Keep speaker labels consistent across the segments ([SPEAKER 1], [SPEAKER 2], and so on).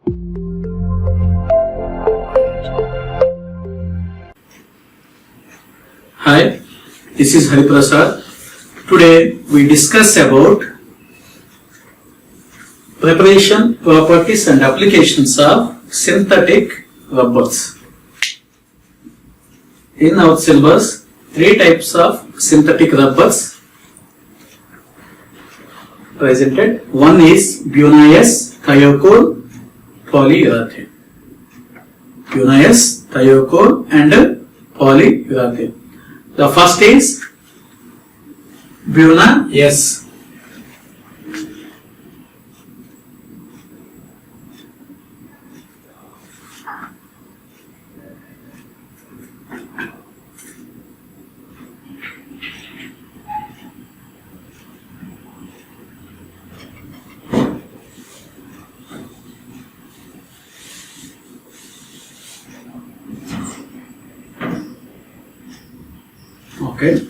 [SPEAKER 1] Hi, this is Hari Prasad. Today we discuss about preparation, properties and applications of synthetic rubbers. In our syllabus, 3 types of synthetic rubbers presented. One is Bunaeus, thiocol, polyurethane. Bunaeus, thiocol and polyurethane. The first is Bunaeus. Okay.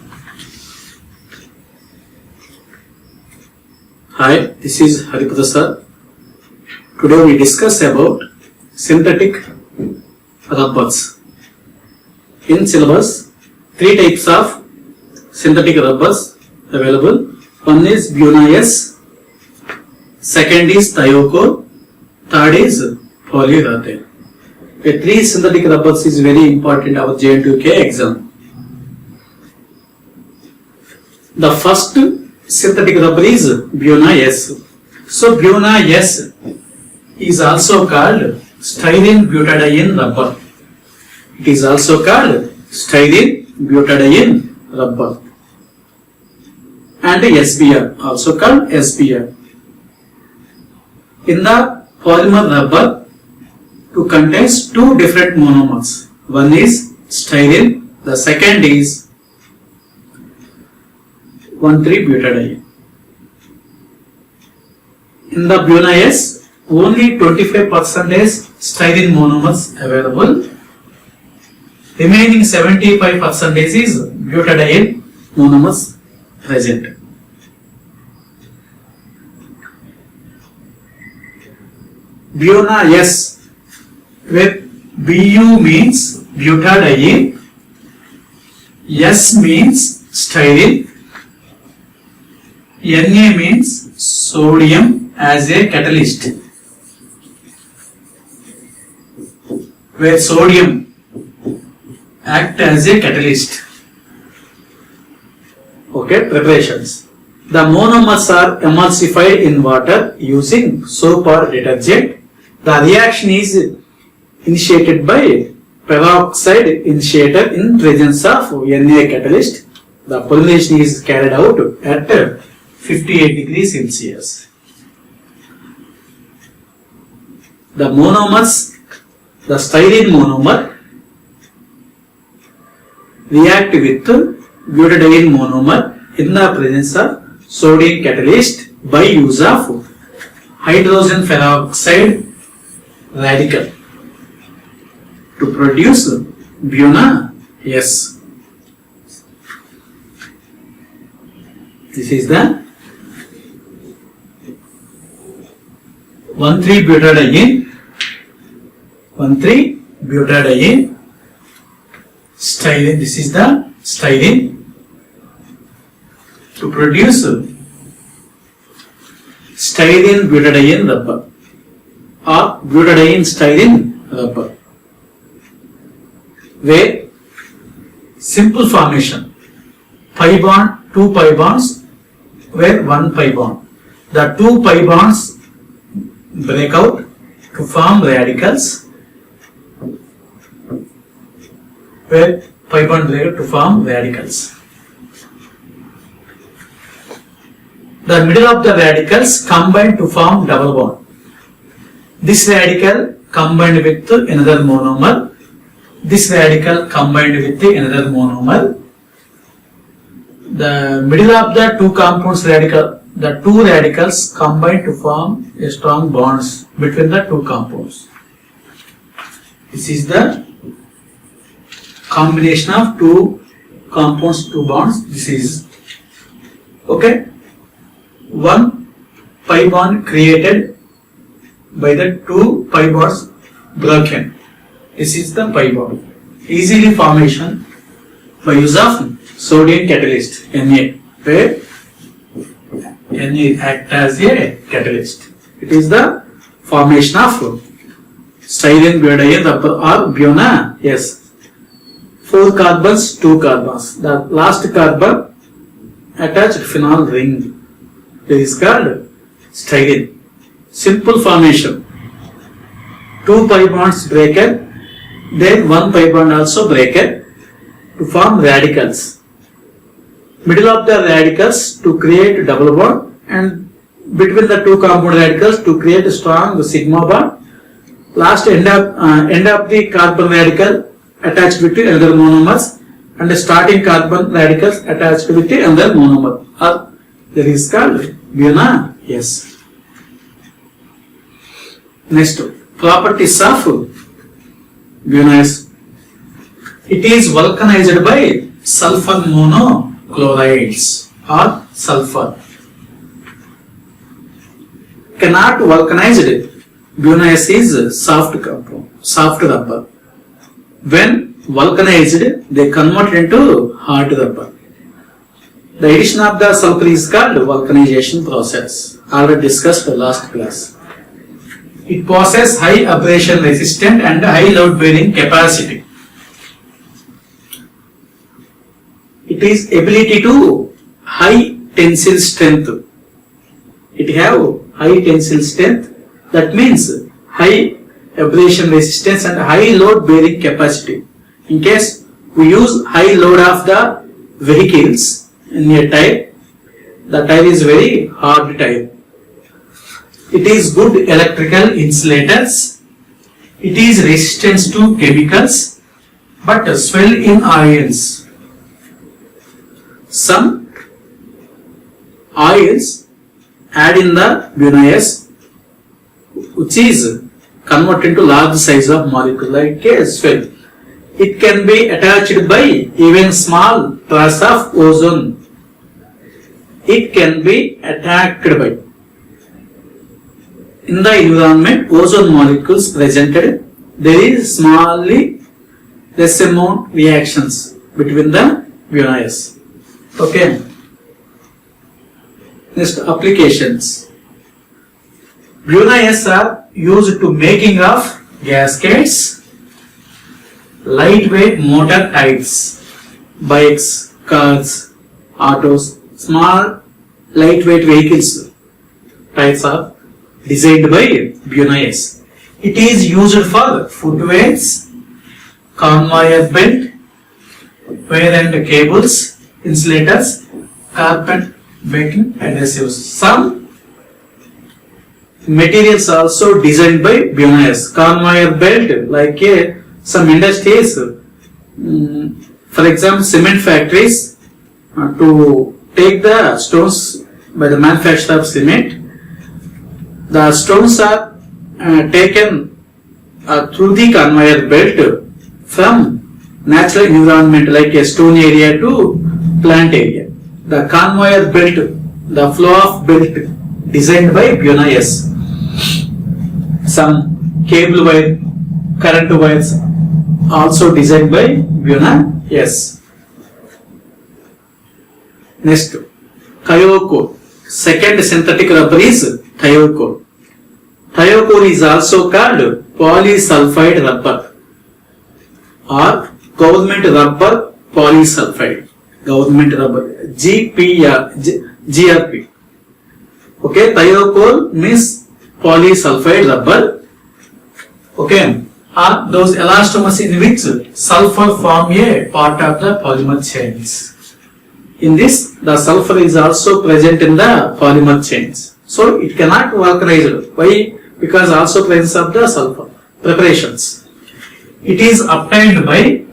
[SPEAKER 1] Hi, this is Hari Prasad. Today we discuss about synthetic rubbers. In syllabus, 3 types of synthetic rubbers available. One is Bunaeus, second is thiocol, third is polyurethane. The 3 synthetic rubbers is very important our JNTK exam. The first synthetic rubber is Bunaeus. So Bunaeus is also called styrene butadiene rubber. It is also called styrene butadiene rubber. And SBR, also called SBR. In the polymer rubber, it contains 2 different monomers. One is styrene, the second is 1,3-butadiene. In the Bunaeus, only 25% styrene monomers available. Remaining 75% is butadiene monomers present. Bunaeus, where Bu means butadiene, S means styrene, Na means sodium as a catalyst, where sodium act as a catalyst. Okay, preparations. The monomers are emulsified in water using soap or detergent. The reaction is initiated by peroxide initiator in presence of Na catalyst. The polymerization is carried out at 58 degrees Celsius. The monomers, the styrene monomer react with butadiene monomer in the presence of sodium catalyst by use of hydrogen peroxide radical to produce Bunaeus. This is the 1,3-butadiene, 1,3-butadiene, styrene. This is the styrene to produce styrene butadiene rubber or butadiene styrene rubber, where simple formation, pi bond, 2 pi bonds, where 1 pi bond. The 2 pi bonds break out to form radicals, where pi bond break out to form radicals. The middle of the radicals combine to form double bond. This radical combined with another monomer, this radical combined with another monomer. The middle of the 2 compounds radical, the 2 radicals combine to form a strong bonds between the 2 compounds. This is the combination of 2 compounds, 2 bonds. This is okay. 1 pi bond created by the two pi bonds broken. This is the pi bond. Easily formation by use of sodium catalyst Na, where Na act as a catalyst. It is the formation of styrene butadiene rubber or Buna. Yes, 4 carbons, 2 carbons. The last carbon attached phenol ring. This is called styrene. Simple formation. 2 pi bonds breaker, then 1 pi bond also breaker to form radicals. Middle of the radicals to create double bond, and between the two compound radicals to create a strong sigma bond. Last end of the carbon radical attached with another monomers, and the starting carbon radicals attached with another monomer. That is called Buna. Yes. Next, properties of Buna. It is vulcanized by sulfur monochlorides or sulfur. Cannot vulcanized. Buna is soft compound, soft rubber. When vulcanized, they convert into hard rubber. The addition of the sulfur is called vulcanization process. Already discussed the last class. It possesses high abrasion resistant and high load bearing capacity. It is ability to high tensile strength. It have high tensile strength. That means high abrasion resistance and high load bearing capacity. In case we use high load of the vehicles in a tire, the tire is very hard tire. It is good electrical insulators. It is resistant to chemicals but swell in oils. Some oils add in the Buna, which is converted into large size of molecule like a swell. It can be attached by even small trace of ozone. It can be attacked by. In the environment, ozone molecules presented, there is smallly less amount reactions between the Buna. Okay. Next, applications. Buna are used to making of gaskets, lightweight motor types, bikes, cars, autos, small lightweight vehicles types are designed by Buna. It is used for footwears, conveyor belt, wire and cables, insulators, carpet making adhesives. Some materials also designed by Buna. Conveyor belt, like some industries, for example, cement factories, to take the stones by the manufacture of cement. The stones are taken through the conveyor belt from natural environment like a stone area to plant area. The conveyor belt, the flow of belt designed by Buna. Some cable wire, current wires also designed by Buna. Next, Thiokol. Second synthetic rubber is Thiokol. Thiokol is also called polysulfide rubber or government rubber polysulfide. Government rubber, GRP. Okay, Thiokol means polysulfide rubber. Okay, are those elastomers in which sulfur form a part of the polymer chains. In this, the sulfur is also present in the polymer chains. So it cannot vulcanize. Why? Because also presence of the sulfur preparations. It is obtained by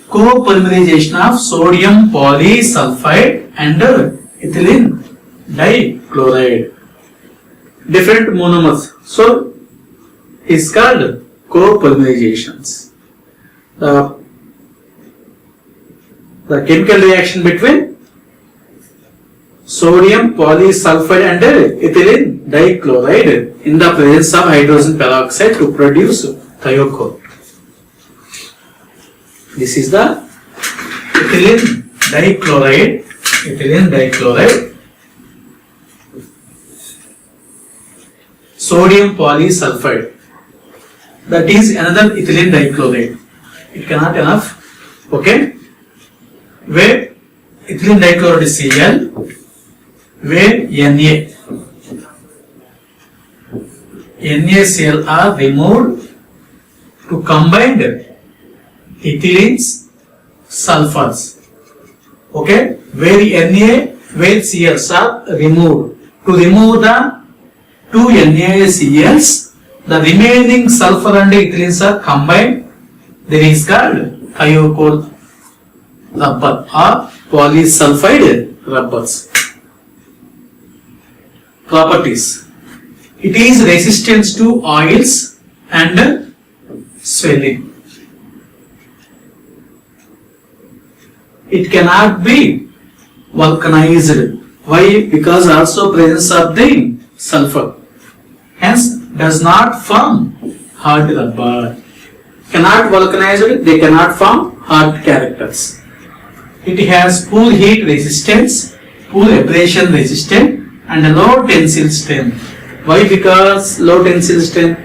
[SPEAKER 1] copolymerization of sodium polysulfide and ethylene dichloride. Different monomers. So it's called copolymerizations. The chemical reaction between sodium polysulfide and ethylene dichloride in the presence of hydrogen peroxide to produce thiocol. This is the ethylene dichloride, sodium polysulfide. That is another ethylene dichloride. It cannot enough. Okay? Where ethylene dichloride is Cl, where NaCl are removed to combined ethylenes, sulfurs. Okay? Where Cls are removed. To remove the two NaCls, the remaining sulfur and ethylenes are combined. There is called thiocol rubber or polysulfide rubbers. Properties. It is resistant to oils and swelling. It cannot be vulcanized. Why? Because also presence of the sulfur. Hence does not form hard rubber. Cannot vulcanize, they cannot form hard characters. It has poor heat resistance, poor abrasion resistance and low tensile strength. Why? Because low tensile strength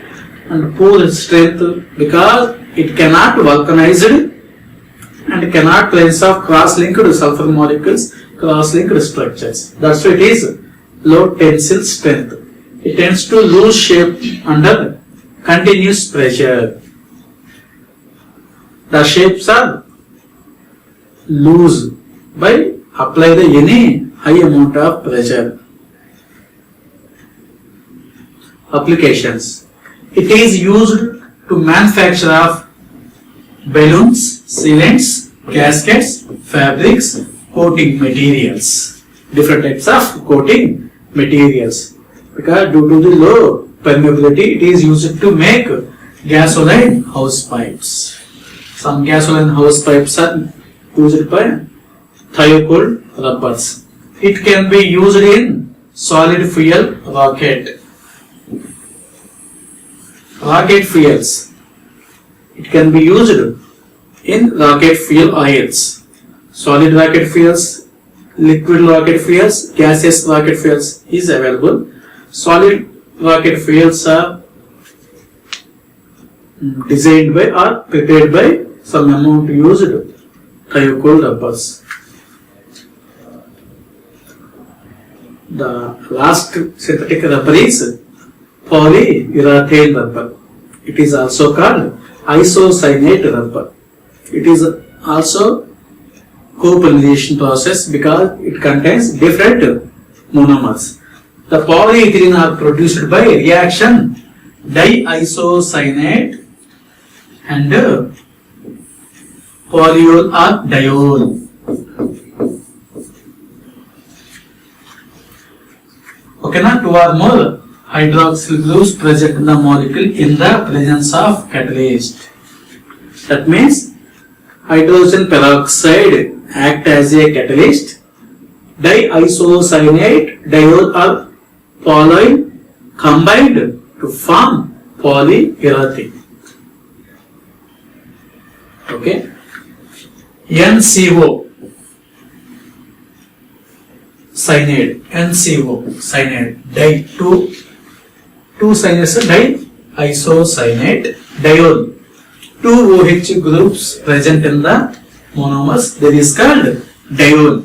[SPEAKER 1] and poor strength, because it cannot vulcanize and cannot presence of cross-linked sulfur molecules, cross-linked structures. That's why it is low tensile strength. It tends to lose shape under continuous pressure. The shapes are loose by apply the any high amount of pressure. Applications. It is used to manufacture of balloons, sealants, gaskets, fabrics, coating materials. Different types of coating materials. Because due to the low permeability, it is used to make gasoline hose pipes. Some gasoline hose pipes are used by thiocol rubbers. It can be used in solid fuel rocket fuels. It can be used in rocket fuel oils, solid rocket fuels, liquid rocket fuels, gaseous rocket fuels is available. Solid rocket fuels are designed by or prepared by some amount used thiocol rubbers. The last synthetic rubber is polyurethane rubber. It is also called isocyanate rubber. It is also copolymerization process because it contains different monomers. The polyethylene are produced by reaction diisocyanate and polyol or diol. Okay, now two or more hydroxyl groups present in the molecule in the presence of catalyst. That means hydrogen peroxide act as a catalyst. Diisocyanate, diol or polyol combined to form polyurethane. Okay. NCO cyanide, two cyanates diisocyanate, diol. Two OH groups present in the monomers, that is called diol.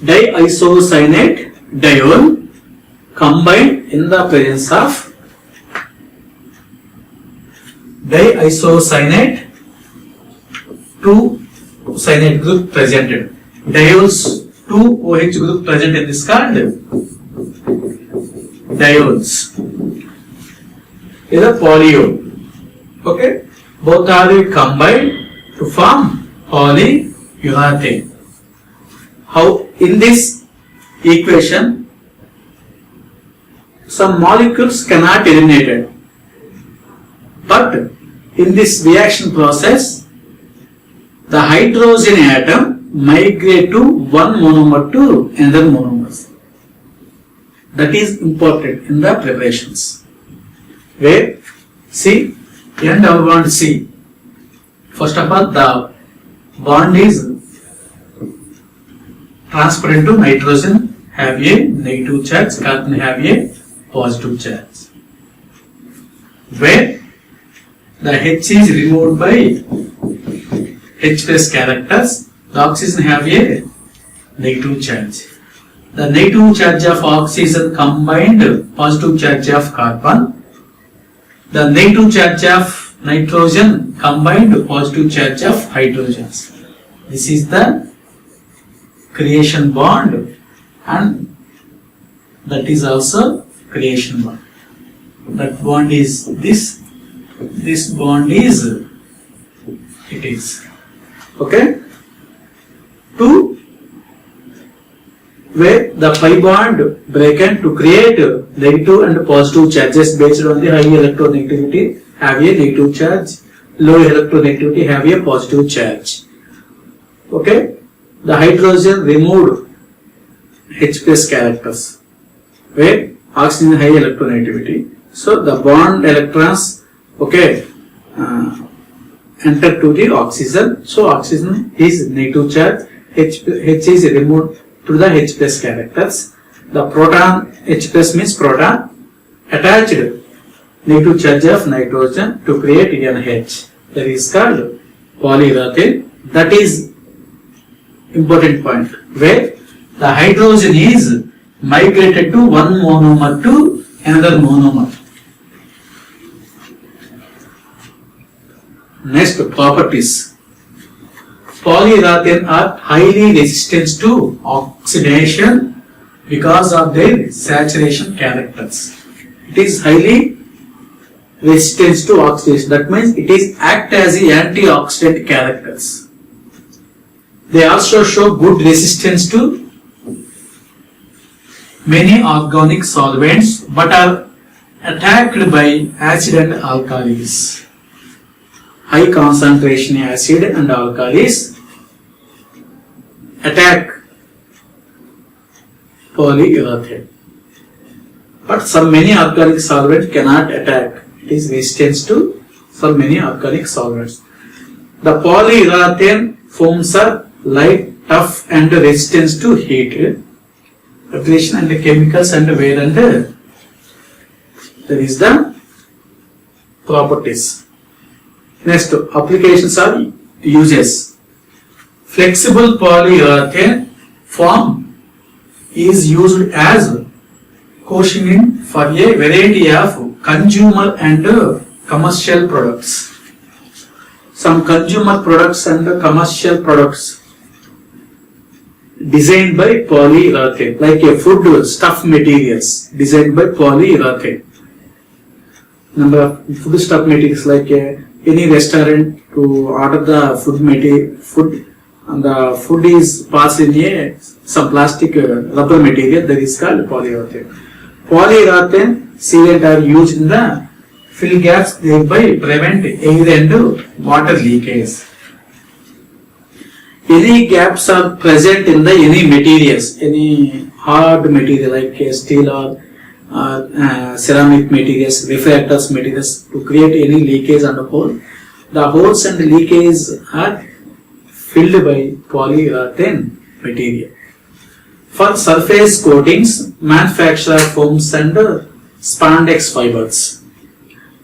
[SPEAKER 1] Diisocyanate, diol combined in the presence of diisocyanate, two cyanide group presented. Diols, two OH group present in this called diols. Is a polyol. Okay, both are combined to form polyurethane. How in this equation some molecules cannot be eliminated, but in this reaction process the hydrogen atom migrate to one monomer to another monomers. That is important in the preparations. Where see, end our bond C. First of all, the bond is transferred into nitrogen have a negative charge, carbon have a positive charge. Where the H is removed by H plus characters, the oxygen have a negative charge. The negative charge of oxygen combined positive charge of carbon. The negative charge of nitrogen combined positive charge of hydrogens. This is the creation bond, and that is also creation bond. That bond is this bond is it is. Okay? 2. Where the pi bond broken to create negative and positive charges based on the high electronegativity have a negative charge, low electronegativity have a positive charge. Okay? The hydrogen removed H plus characters where oxygen high electronegativity. So the bond electrons, okay, enter to the oxygen. So oxygen is negative charge. H is removed to the H plus characters. The proton, H plus means proton, attached negative charge of nitrogen to create NH. That is called polyurethane. That is important point where the hydrogen is migrated to one monomer to another monomer. Next, properties. Polyurethane are highly resistant to oxidation because of their saturation characters. It is highly resistant to oxidation. That means it is act as the antioxidant characters. They also show good resistance to many organic solvents but are attacked by acid and alkalis. High concentration acid and alkalis attack polyurethane. But some many organic solvents cannot attack. It is resistant to some many organic solvents. The polyurethane foams are light, tough and resistant to heat, refrigeration and chemicals and wear and tear. That is the properties. Next, applications are uses. Flexible polyurethane foam is used as cushioning for a variety of consumer and commercial products. Some consumer products and commercial products designed by polyurethane, like a food stuff materials designed by polyurethane. Number of food stuff materials, like any restaurant to order the food and the food is passed in some plastic rubber material, that is called polyurethane. Polyurethane sealant are used in the fill gaps, thereby prevent air and water leakage. Any gaps are present in the any materials, any hard material like steel or ceramic materials, refractors materials, to create any leakage on the hole. The holes and leakage are filled by polyurethane material. For surface coatings, manufacture foams and spandex fibers.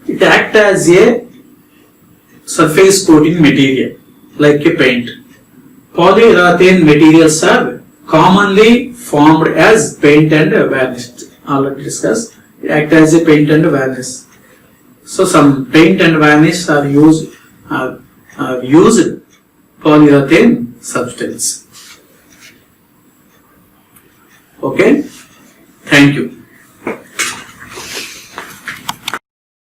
[SPEAKER 1] It acts as a surface coating material like a paint. Polyurethane materials are commonly formed as paint and varnish. Already discussed. It acts as a paint and varnish. So some paint and varnish are used polyurethane substance. Okay. Thank you.